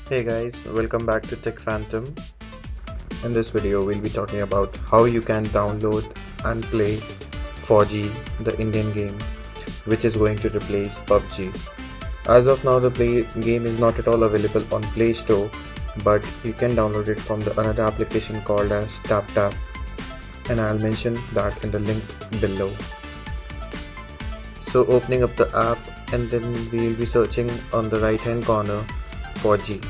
Hey guys, welcome back to Tech Phantom. In this video, we'll be talking about how you can download and play FAU-G, the Indian game, which is going to replace PUBG. As of now, the game is not at all available on Play Store, but you can download it from another application called as TapTap, and I'll mention that in the link below. So opening up the app, and then we'll be searching on the right hand corner FAU-G.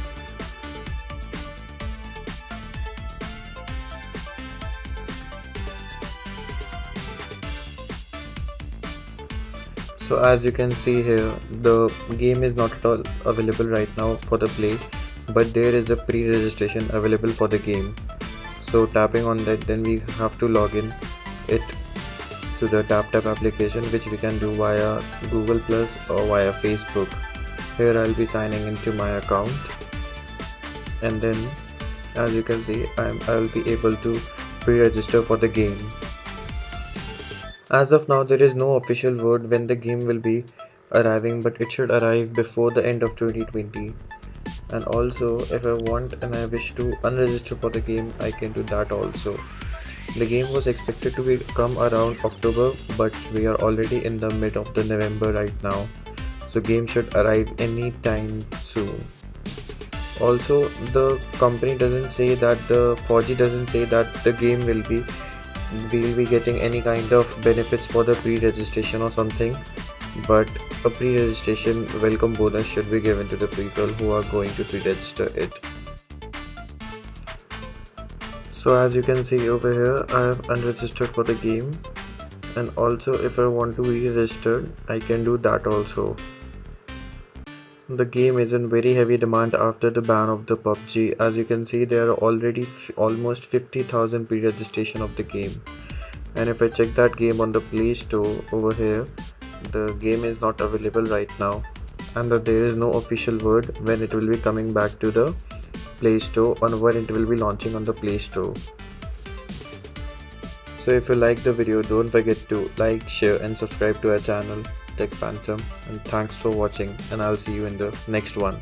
So as you can see here, the game is not at all available right now for the play, but there is a pre-registration available for the game. So tapping on that, then we have to log in it to the TapTap application, which we can do via Google Plus or via Facebook. Here I'll be signing into my account, and then as you can see, I'll be able to pre-register for the game. As of now, there is no official word when the game will be arriving, but it should arrive before the end of 2020. And also, if I want and I wish to unregister for the game, I can do that also. The game was expected to come around October, but we are already in the mid of the November right now. So game should arrive anytime soon. Also, the company doesn't say that the FAU-G doesn't say that the game will be getting any kind of benefits for the pre-registration or something, but a pre-registration welcome bonus should be given to the people who are going to pre-register it. So as you can see over here, I have unregistered for the game, and also if I want to re-register, I can do that also. The game is in very heavy demand after the ban of the PUBG. As you can see, there are already almost 50,000 pre-registration of the game. And if I check that game on the Play Store over here, the game is not available right now, and that there is no official word when it will be coming back to the Play Store or when it will be launching on the Play Store. So if you like the video, don't forget to like, share and subscribe to our channel Tech Phantom, and thanks for watching, and I'll see you in the next one.